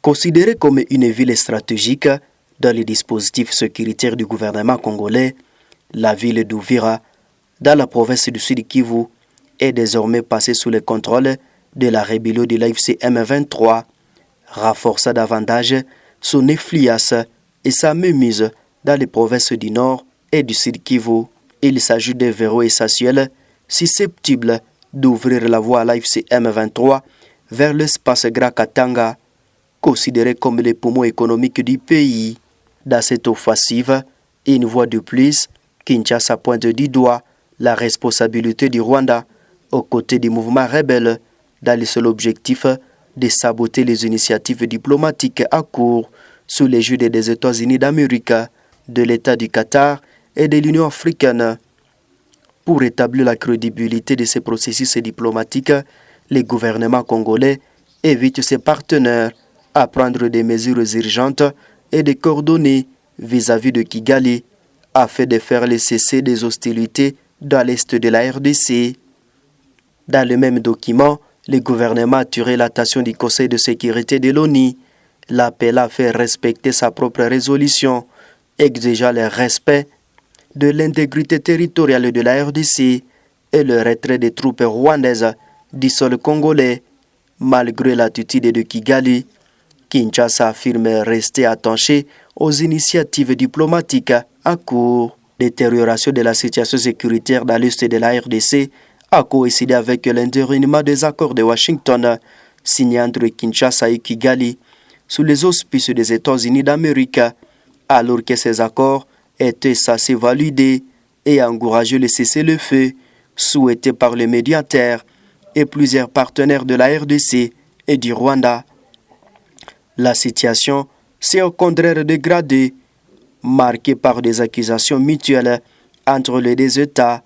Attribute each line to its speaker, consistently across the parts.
Speaker 1: Considérée comme une ville stratégique dans les dispositifs sécuritaires du gouvernement congolais, la ville d'Uvira, dans la province du Sud Kivu, est désormais passée sous le contrôle de la rébellion de l'AFC M23, renforçant davantage son influence et sa mainmise dans les provinces du Nord et du Sud Kivu. Il s'agit d'un verrou essentiel susceptible d'ouvrir la voie à l'AFC M23 vers l'espace Grand Katanga, considéré comme le poumon économique du pays. Dans cette offensive, une fois de plus, Kinshasa pointe du doigt la responsabilité du Rwanda aux côtés du mouvement rebelle dans le seul objectif de saboter les initiatives diplomatiques à cours sous l'égide des États-Unis d'Amérique, de l'État du Qatar et de l'Union africaine. Pour établir la crédibilité de ces processus diplomatiques, le gouvernement congolais invite ses partenaires à prendre des mesures urgentes et de coordonner vis-à-vis de Kigali afin de faire le cessez des hostilités dans l'est de la RDC. Dans le même document, le gouvernement a attiré l'attention du Conseil de sécurité de l'ONU, l'appelant à faire respecter sa propre résolution, exigeant le respect de l'intégrité territoriale de la RDC et le retrait des troupes rwandaises du sol congolais. Malgré l'attitude de Kigali, Kinshasa affirme rester attaché aux initiatives diplomatiques en cours. Détérioration de la situation sécuritaire dans l'est de la RDC a coïncidé avec l'entérinement des accords de Washington signés entre Kinshasa et Kigali sous les auspices des États-Unis d'Amérique, alors que ces accords étaient censés valider et encourager le cessez-le-feu souhaité par les médiateurs et plusieurs partenaires de la RDC et du Rwanda. La situation s'est au contraire dégradée, marquée par des accusations mutuelles entre les deux États.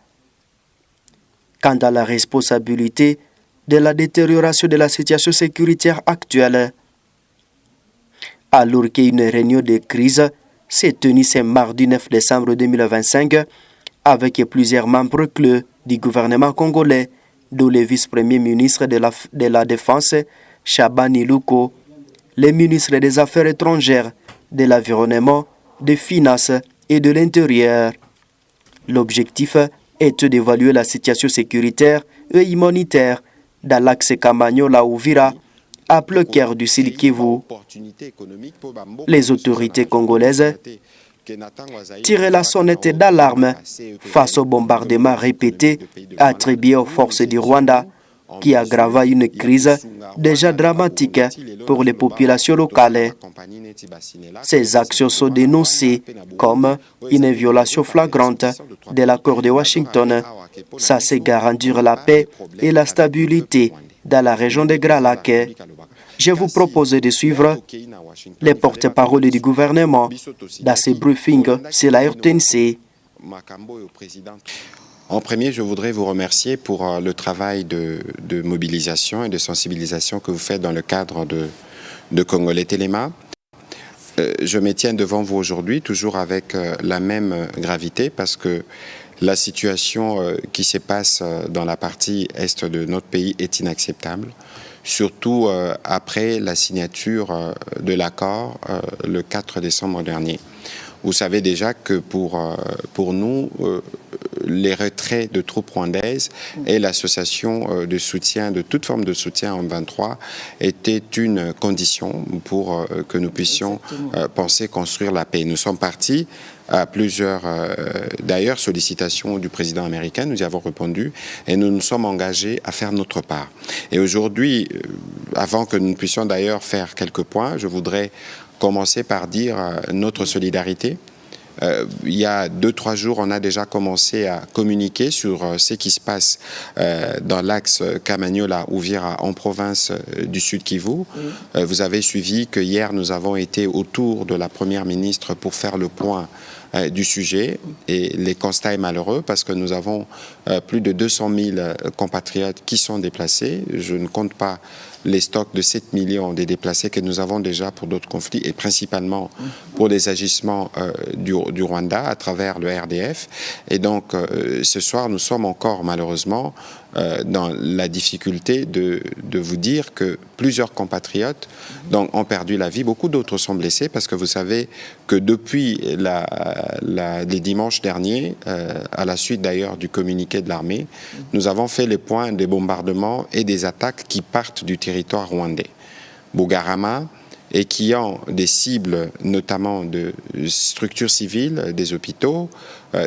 Speaker 1: Quant à la responsabilité de la détérioration de la situation sécuritaire actuelle, alors qu'une réunion de crise s'est tenue ce mardi 9 décembre 2025 avec plusieurs membres clés du gouvernement congolais, dont le vice-premier ministre de la Défense, Chabani Luko, les ministres des Affaires étrangères, de l'Environnement, des Finances et de l'Intérieur. L'objectif est d'évaluer la situation sécuritaire et humanitaire dans l'axe Kamanyola-Uvira, à plein cœur du Sud Kivu. Les autorités congolaises tirent la sonnette d'alarme face aux bombardements répétés attribués aux forces du Rwanda, qui aggrava une crise déjà dramatique pour les populations locales. Ces actions sont dénoncées comme une violation flagrante de l'accord de Washington, censé garantir la paix et la stabilité dans la région des Grands Lacs. Je vous propose de suivre les porte-paroles du gouvernement dans ce briefing sur la RTNC.
Speaker 2: En premier, je voudrais vous remercier pour le travail de mobilisation et de sensibilisation que vous faites dans le cadre de Congolais Téléma. Je me tiens devant vous aujourd'hui toujours avec la même gravité parce que la situation qui se passe dans la partie est de notre pays est inacceptable, surtout après la signature de l'accord le 4 décembre dernier. Vous savez déjà que pour nous, les retraits de troupes rwandaises et l'association de soutien, de toute forme de soutien en 23, étaient une condition pour que nous puissions penser construire la paix. Nous sommes partis à plusieurs, d'ailleurs, sollicitations du président américain. Nous y avons répondu et nous nous sommes engagés à faire notre part. Et aujourd'hui, avant que nous puissions d'ailleurs faire quelques points, je voudrais commencer par dire notre solidarité. Il y a 2-3 jours, on a déjà commencé à communiquer sur ce qui se passe dans l'axe Kamanyola-Uvira en province du Sud Kivu. Vous avez suivi que hier, nous avons été autour de la Première ministre pour faire le point du sujet et les constats est malheureux parce que nous avons plus de 200 000 compatriotes qui sont déplacés. Je ne compte pas les stocks de 7 millions des déplacés que nous avons déjà pour d'autres conflits et principalement pour les agissements du Rwanda à travers le RDF. Et donc ce soir, nous sommes encore malheureusement dans la difficulté de vous dire que plusieurs compatriotes ont perdu la vie. Beaucoup d'autres sont blessés parce que vous savez que depuis les dimanches derniers, à la suite d'ailleurs du communiqué de l'armée, nous avons fait le point des bombardements et des attaques qui partent du territoire rwandais. Bugarama, et qui ont des cibles notamment de structures civiles, des hôpitaux,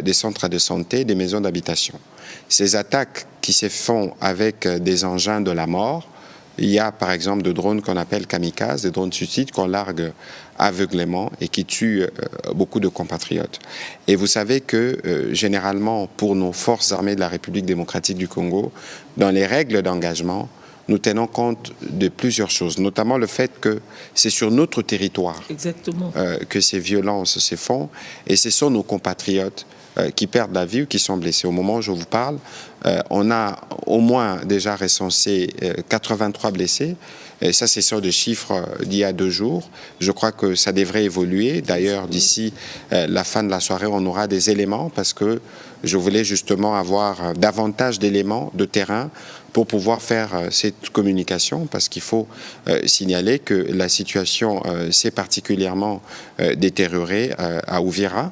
Speaker 2: des centres de santé, des maisons d'habitation. Ces attaques qui se font avec des engins de la mort, il y a par exemple des drones qu'on appelle kamikazes, des drones suicides qu'on largue aveuglément et qui tuent beaucoup de compatriotes. Et vous savez que généralement pour nos forces armées de la République démocratique du Congo, dans les règles d'engagement, nous tenons compte de plusieurs choses, notamment le fait que c'est sur notre territoire que ces violences se font et ce sont nos compatriotes qui perdent la vie ou qui sont blessés. Au moment où je vous parle, on a au moins déjà recensé 83 blessés. Et ça, c'est sur des chiffres d'il y a 2 jours. Je crois que ça devrait évoluer. D'ailleurs, d'ici la fin de la soirée, on aura des éléments parce que je voulais justement avoir davantage d'éléments de terrain pour pouvoir faire cette communication, parce qu'il faut signaler que la situation s'est particulièrement détériorée à Uvira.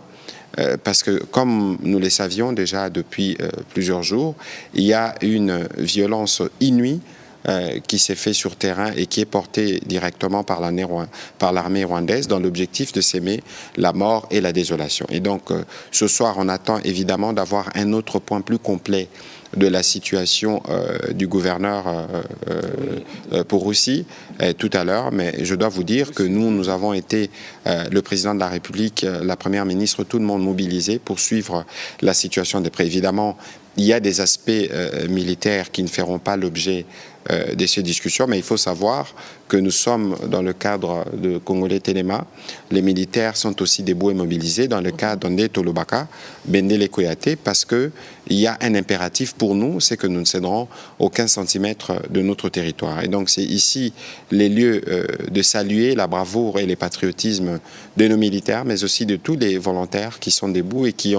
Speaker 2: Parce que, comme nous le savions déjà depuis plusieurs jours, il y a une violence inouïe qui s'est fait sur terrain et qui est portée directement par l'armée rwandaise dans l'objectif de s'aimer la mort et la désolation. Et donc, ce soir, on attend évidemment d'avoir un autre point plus complet de la situation du gouverneur Pouroussi tout à l'heure, mais je dois vous dire que nous avons été, le président de la République, la première ministre, tout le monde mobilisé pour suivre la situation de près. Évidemment, il y a des aspects militaires qui ne feront pas l'objet de ces discussions, mais il faut savoir que nous sommes dans le cadre de Congolais Téléma. Les militaires sont aussi debout et mobilisés dans le cadre d'Ndé-Tolobaka, Bendele Koyate, parce qu'il y a un impératif pour nous, c'est que nous ne céderons aucun centimètre de notre territoire. Et donc c'est ici les lieux de saluer la bravoure et le patriotisme de nos militaires, mais aussi de tous les volontaires qui sont debout et qui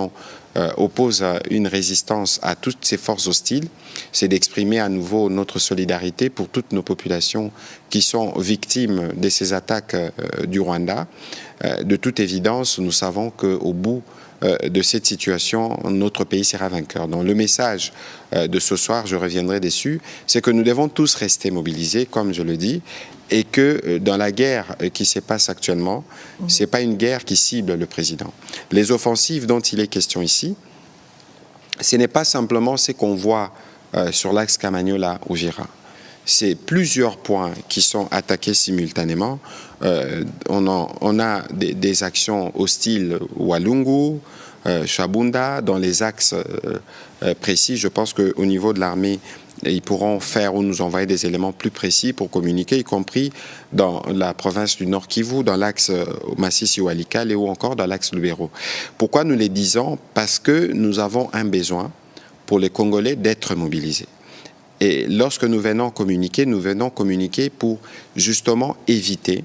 Speaker 2: opposent une résistance à toutes ces forces hostiles. C'est d'exprimer à nouveau notre solidarité pour toutes nos populations qui sont victimes de ces attaques du Rwanda. De toute évidence, nous savons qu'au bout de cette situation, notre pays sera vainqueur. Donc le message de ce soir, je reviendrai dessus, c'est que nous devons tous rester mobilisés, comme je le dis, et que dans la guerre qui se passe actuellement, ce n'est pas une guerre qui cible le président. Les offensives dont il est question ici, ce n'est pas simplement ce qu'on voit sur l'axe Kamanyola-Uvira. C'est plusieurs points qui sont attaqués simultanément. On a des actions hostiles Walungu, Shabunda, dans les axes précis. Je pense qu'au niveau de l'armée, ils pourront faire ou nous envoyer des éléments plus précis pour communiquer, y compris dans la province du Nord Kivu, dans l'axe Masisi-Walikale ou encore dans l'axe Lubero. Pourquoi nous les disons? Parce que nous avons un besoin pour les Congolais d'être mobilisés. Et lorsque nous venons communiquer pour justement éviter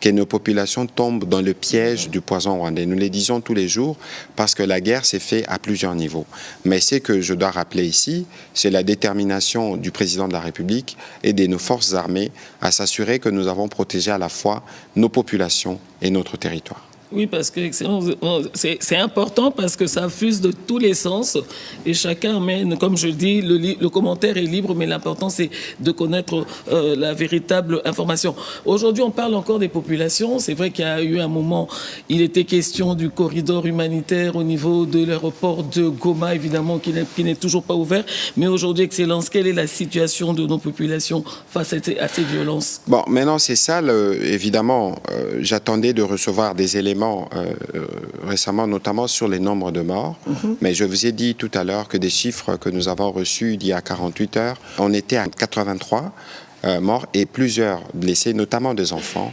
Speaker 2: que nos populations tombent dans le piège du poison rwandais. Nous les disons tous les jours parce que la guerre s'est faite à plusieurs niveaux. Mais ce que je dois rappeler ici, c'est la détermination du président de la République et de nos forces armées à s'assurer que nous avons protégé à la fois nos populations et notre territoire.
Speaker 3: Oui, parce que c'est important parce que ça fuse de tous les sens et chacun mène, comme je le dis, le commentaire est libre, mais l'important c'est de connaître la véritable information. Aujourd'hui, on parle encore des populations. C'est vrai qu'il y a eu un moment, il était question du corridor humanitaire au niveau de l'aéroport de Goma, évidemment, qui n'est toujours pas ouvert. Mais aujourd'hui, Excellence, quelle est la situation de nos populations face à ces violences?
Speaker 2: Bon, maintenant c'est ça, évidemment, j'attendais de recevoir des éléments récemment, notamment sur les nombres de morts. Mais je vous ai dit tout à l'heure que des chiffres que nous avons reçus d'il y a 48 heures, on était à 83 morts et plusieurs blessés, notamment des enfants,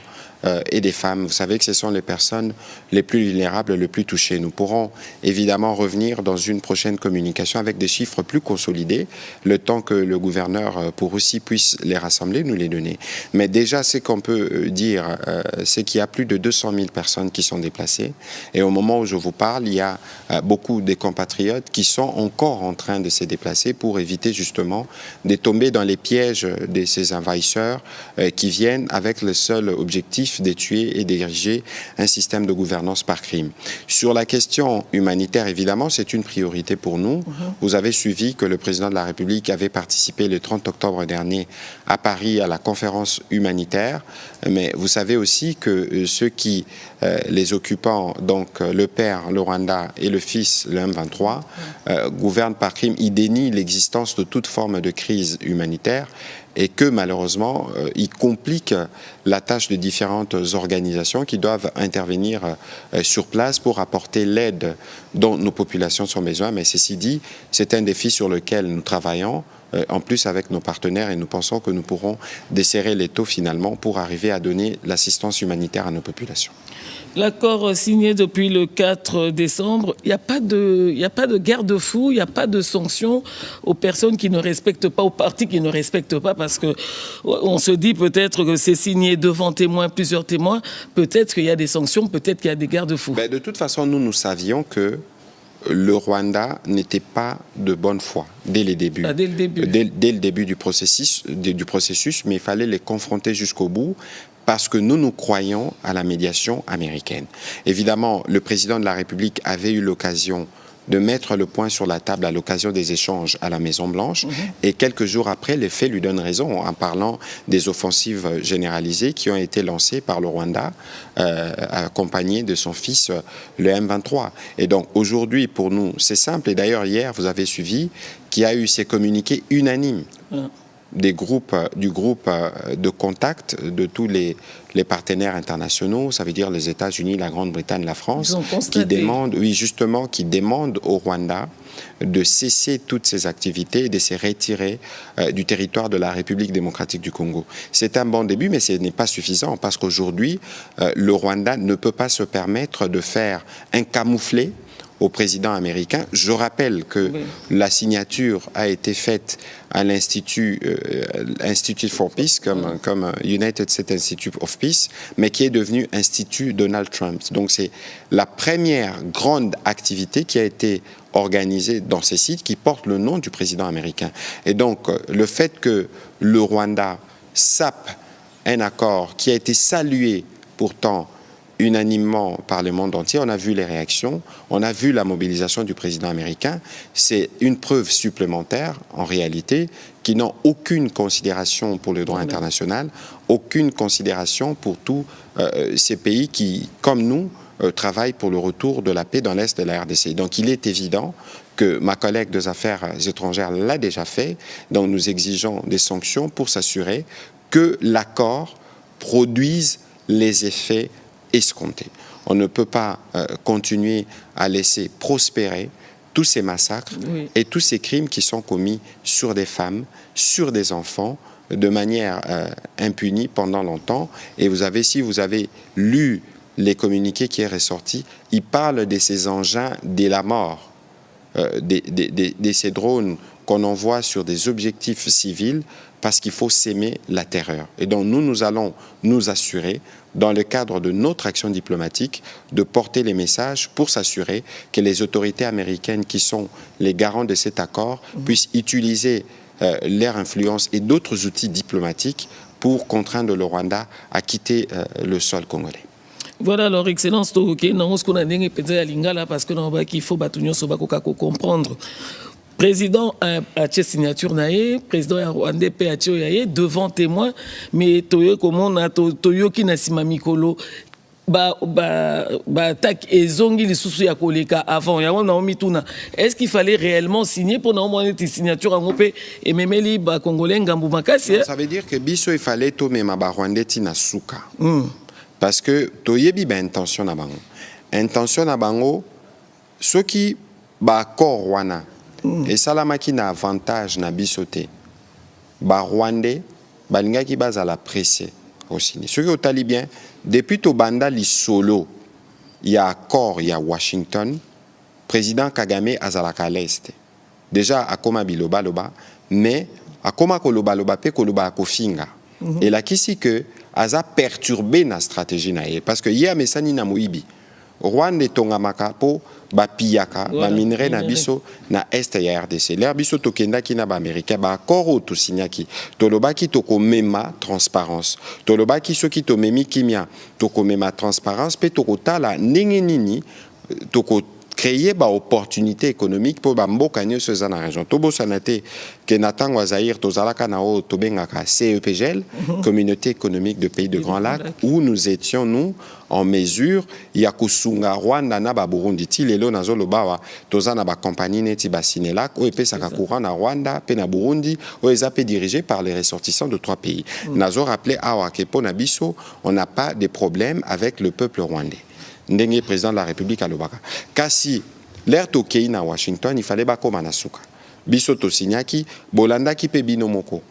Speaker 2: et des femmes. Vous savez que ce sont les personnes les plus vulnérables, les plus touchées. Nous pourrons évidemment revenir dans une prochaine communication avec des chiffres plus consolidés, le temps que le gouverneur Pouroussi puisse les rassembler, nous les donner. Mais déjà, ce qu'on peut dire, c'est qu'il y a plus de 200 000 personnes qui sont déplacées. Et au moment où je vous parle, il y a beaucoup de compatriotes qui sont encore en train de se déplacer pour éviter justement de tomber dans les pièges de ces envahisseurs qui viennent avec le seul objectif de tuer et d'ériger un système de gouvernance par crime. Sur la question humanitaire, évidemment, c'est une priorité pour nous. Vous avez suivi que le président de la République avait participé le 30 octobre dernier à Paris à la conférence humanitaire, mais vous savez aussi que ceux qui, les occupants, donc le père, le Rwanda, et le fils, le M23, gouvernent par crime, ils dénient l'existence de toute forme de crise humanitaire et que malheureusement, ils compliquent la tâche de différentes organisations qui doivent intervenir sur place pour apporter l'aide dont nos populations ont besoin. Mais ceci dit, c'est un défi sur lequel nous travaillons, en plus avec nos partenaires, et nous pensons que nous pourrons desserrer les taux finalement pour arriver à donner l'assistance humanitaire à nos populations.
Speaker 3: L'accord signé depuis le 4 décembre, il n'y a pas de garde-fou, il n'y a pas de sanctions aux personnes qui ne respectent pas, aux partis qui ne respectent pas, parce qu'on se dit peut-être que c'est signé devant témoins, plusieurs témoins, peut-être qu'il y a des sanctions, peut-être qu'il y a des garde-fous.
Speaker 2: Ben, de toute façon, nous savions que le Rwanda n'était pas de bonne foi dès les débuts.
Speaker 3: Ah, dès le début.
Speaker 2: Dès le début du processus, mais il fallait les confronter jusqu'au bout, parce que nous croyons à la médiation américaine. Évidemment, le président de la République avait eu l'occasion de mettre le point sur la table à l'occasion des échanges à la Maison-Blanche. Et quelques jours après, les faits lui donnent raison en parlant des offensives généralisées qui ont été lancées par le Rwanda, accompagné de son fils, le M23. Et donc aujourd'hui, pour nous, c'est simple. Et d'ailleurs, hier, vous avez suivi qu'il y a eu ces communiqués unanimes du groupe de contact de tous les partenaires internationaux, ça veut dire les États-Unis, la Grande-Bretagne, la France, qui demandent au Rwanda de cesser toutes ces activités et de se retirer du territoire de la République démocratique du Congo. C'est un bon début, mais ce n'est pas suffisant, parce qu'aujourd'hui, le Rwanda ne peut pas se permettre de faire un camouflet au président américain. Je rappelle que la signature a été faite à l'Institut Institute for Peace, comme United States Institute of Peace, mais qui est devenu Institut Donald Trump. Donc c'est la première grande activité qui a été organisée dans ces sites qui porte le nom du président américain. Et donc le fait que le Rwanda sape un accord qui a été salué pourtant unanimement par le monde entier, on a vu les réactions, on a vu la mobilisation du président américain. C'est une preuve supplémentaire, en réalité, qui n'ont aucune considération pour le droit international, aucune considération pour tous ces pays qui, comme nous, travaillent pour le retour de la paix dans l'Est de la RDC. Donc il est évident que ma collègue des Affaires étrangères l'a déjà fait, donc nous exigeons des sanctions pour s'assurer que l'accord produise les effets escomptés. On ne peut pas continuer à laisser prospérer tous ces massacres et tous ces crimes qui sont commis sur des femmes, sur des enfants, de manière impunie pendant longtemps. Et si vous avez lu les communiqués qui est ressorti, ils parlent de ces engins de la mort, de ces drones qu'on envoie sur des objectifs civils, parce qu'il faut s'aimer la terreur. Et donc nous allons nous assurer, dans le cadre de notre action diplomatique, de porter les messages pour s'assurer que les autorités américaines qui sont les garants de cet accord puissent utiliser leur influence et d'autres outils diplomatiques pour contraindre le Rwanda à quitter le sol congolais.
Speaker 3: Voilà, alors, Excellence, parce qu'il faut comprendre. Président a signature nae, président ya Rwanda pe a yaye devant témoin, mais toyo comment na toyo ki na sima mikolo ba attaque ezongi lisusu ya koleka avant ya on a mituna. Est-ce qu'il fallait réellement signer pour na mona ti signature en pe et memeli ba congolais ngambu makasi?
Speaker 2: Ça veut dire que biso il fallait to mema ba Rwanda ti na suka. Parce que toyebi ba intention na bango. Intention na bango soki ba accord wana et salamaki na avantage na bisote ba Rwandais balingaki bazala pressé signé. Ce qui est bien, depuis Tobanda Solo, il y a accord, il y a Washington, président Kagame azalaka à l'est. Déjà, à Koma Biloba, mais à Koma Koloba, pe Koloba Kofinga. Et là, qui c'est que Aza perturbé la stratégie naïe. Parce que hier, Messani na Moibi, Rwanda Tongamaka po ba piyaka, ba minerai na biso na est ya RDC. L'air biso tokenda ki na ba Américain, ba accord au to signaki. Toloba ki toko mema transparence. Toloba ki so ki to memi kimia, toko mema transparence, pe toko tala nenge nini, toko créer ba opportunité économique pour ba mboka nyonso eza na région. Tobo sanate ke natango Zaïre tozalaka na o tobengaka CEPGL, Communauté économique de pays de Grand Lac, où nous étions nous en mesure ya kusunga Rwanda na ba Burundi ti lelo nazo lobawa tozana ba compagnie neti ba Sinelac o epesa courant na Rwanda pe na Burundi o ezapé dirigé par les ressortissants de 3 pays. Nazo rappelé awa ke pona biso on n'a pas de problème avec le peuple rwandais. Ndenge président de la République à Lobaka. Kasi l'air tokei na Washington, il fallait ba koma na suka. Biso to signaki, bolanda ki pe binomoko.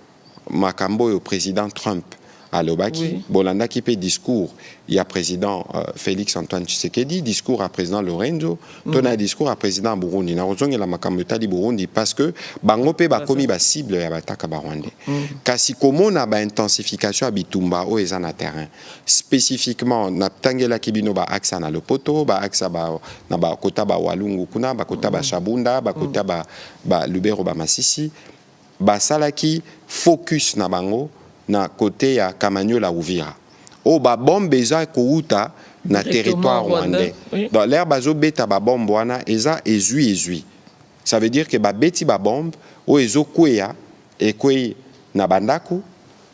Speaker 2: Makambo au président Trump à Lobaki, bolanda ki pe discours. Il y a président Félix Antoine Tshisekedi, discours à président Lorenzo, tona discours à président Burundi. Na rozongi la makambo tali Burundi parce que bango pe ba komi ba cible ya bataka ba Rwanda. Kasi komo na ba intensification abitumba o eza na terrain. Spécifiquement na tangela kibino ba axa na Lopoto, ba axa ba na ba kota ba Walungu kuna, ba kota ba Shabunda, ba kota ba Lubero ba Masisi, ba salaki focus na bango na côté ya Kamanyola Uvira. O ba bombe eza kouta na territoire rwandais. Dans l'air bazo beta ba bombe wana eza ezui. Ça veut dire que ba beti ba bombe o ezo kwea e kwei na bandaku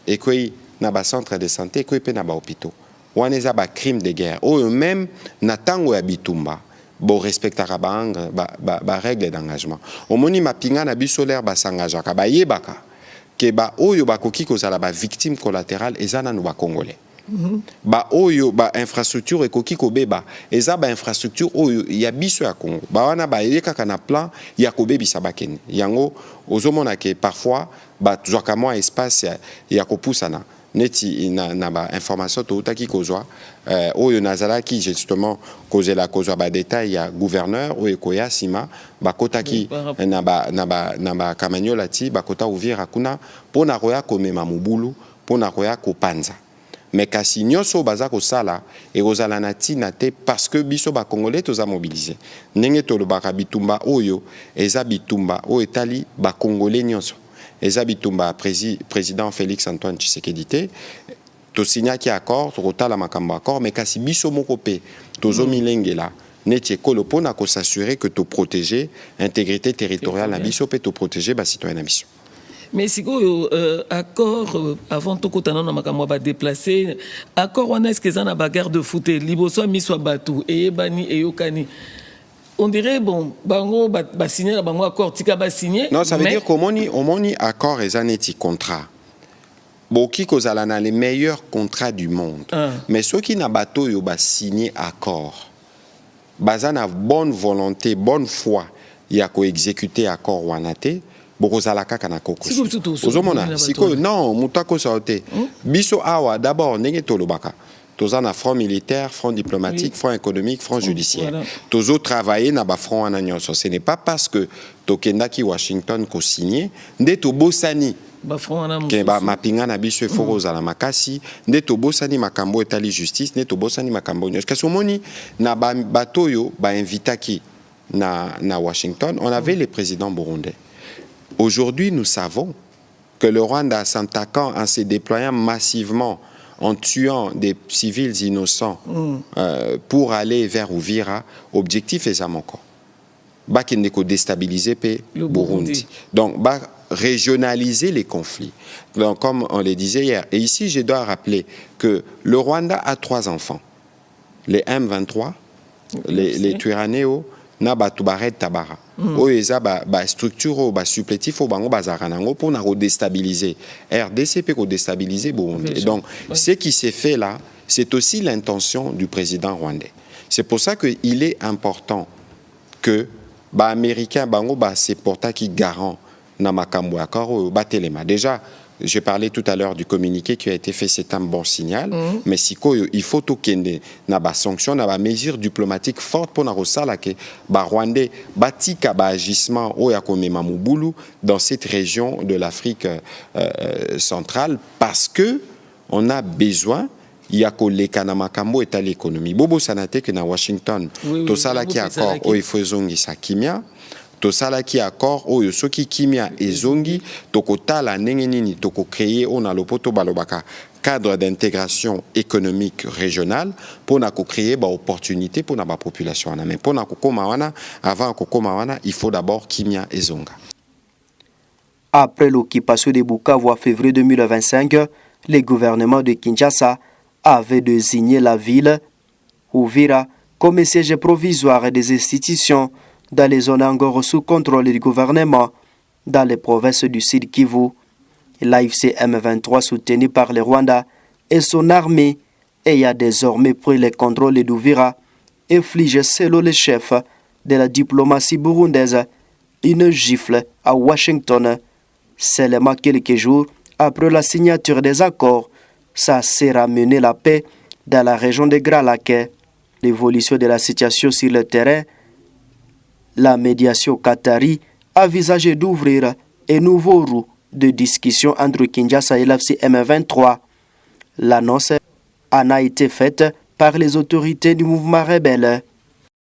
Speaker 2: e kwei na ba centre de santé e kwei pe na ba hôpitaux. Wana eza ba crime de guerre. O même na tango ya bitumba. Bo respectera ba règle d'engagement. O moni mapinga na biso l'air ba sangajaka ba yebaka ke ba oyo ba koki kozala ba victime collatérale ezana no ba congolais. Ba oyo ba infrastructure ekoki kobeba eza ba infrastructure oyo ya biso ya Congo. Ba wana ba yeka na plan ya kobebisa bakene. Yango ozomona ke parfois ba zwaka mwa espace ya kopusana. Neti na ba information to utaki kozwa oyo nazalaki justement kozela kozwa ba détail ya gouverneur oyo koya sima ba kotaki na ba Kamanyola ti ba kota Uvira kuna pona roya komema mubulu pona roya kopanza. Mais kasi nyonso baza kosala et kozala na tina te parce que biso ba congolais toza mobilisé. Ndenge tolobaka bitumba oyo eza bitumba o etali ba congolais nyonso. Eza bitumba président Félix Antoine Tshisekedi to signa ki accord to kotala makambo accord mais kasi biso moko pe tozo milengela neti ekolo pona ko s'assurer que to protéger intégrité territoriale na biso pe to protéger ba citoyen na biso.
Speaker 3: Mais si accord avant tout kotana na makambo ba déplacer accord wana est-ce que ça na bagarre de foot liboso miswa batu et bani et yokani. On dirait, bon, bango ba signer la bango accord, tika ba signer.
Speaker 2: Non, ça veut dire qu'au moni accord et zaneti contrat. Boki kozala na les meilleurs contrats du monde. Mais ceux qui na bateau yo ba signer accord. Bazana bonne volonté, bonne foi, ya ko exécuter accord wanate. Bokozala kaka na kokos. Ozomona, siko non, mutako saote. Biso awa d'abord ndenge tolobaka. Toza na front militaire, front diplomatique, front économique, front judiciaire. Voilà. Tozo travailler na ba front ananyonso. Ce n'est pas parce que tokenda ki Washington ko signé nde to bosani ba front ana ke ba mapinga na biso efoko za la makasi nde to bosani makambo etali justice nde to bosani makambo nyonso. Kasi omoni na ba batoyo ba invitaki na Washington, on avait les présidents burundais. Aujourd'hui, nous savons que le Rwanda s'attaquant en se déployant massivement en tuant des civils innocents pour aller vers Uvira, objectif est Zamoko. Bah qu'il n'est que déstabiliser le Burundi. Donc, bah régionaliser les conflits. Donc, comme on le disait hier. Et ici, je dois rappeler que le Rwanda a 3 enfants. Les M23, les Twirwaneho, na batubaret tabara. Oeza ba structure ba supplétif au bango bazaranango pour na déstabiliser RDC pour déstabiliser Burundi. Et donc ce qui s'est fait là, c'est aussi l'intention du président rwandais. C'est pour ça que il est important que ba américain bango ba se porta qui garant na makambo akoro ba telema. Déjà J'ai parlé tout à l'heure du communiqué qui a été fait, c'est un bon signal. Mais il faut qu'il y ait sanction, une mesure diplomatique forte pour que Rwandais batika agissement dans cette région de l'Afrique centrale, parce que on a besoin. Il y a que Kanamakambo et l'économie. Bobo Sanate que na Washington. Tout ça là qui accord au Ifozongi sa kimia. Tout ça là qui accord au Yosoki kimia et zongi. Toko tala nengenini toko créer on a lopoto balobaka cadre d'intégration économique régionale pour na créer ba opportunité pour na ba population. Mais pour na kokomawana avant kokomawana il faut d'abord kimia et zonga.
Speaker 1: Après l'occupation de Bukavu en février 2025, le gouvernement de Kinshasa avait désigné la ville Uvira comme siège provisoire des institutions dans les zones encore sous contrôle du gouvernement dans les provinces du Sud Kivu. L'AFC M23 soutenu par le Rwanda et son armée a désormais pris le contrôle d'Uvira et inflige selon le chef de la diplomatie burundaise une gifle à Washington. Seulement quelques jours après la signature des accords, ça s'est ramené la paix dans la région de Grand Lac. L'évolution de la situation sur le terrain, la médiation qatari a envisagé d'ouvrir un nouveau roue de discussion entre Kinshasa et l'AFC M23. L'annonce en a été faite par les autorités du mouvement rebelle.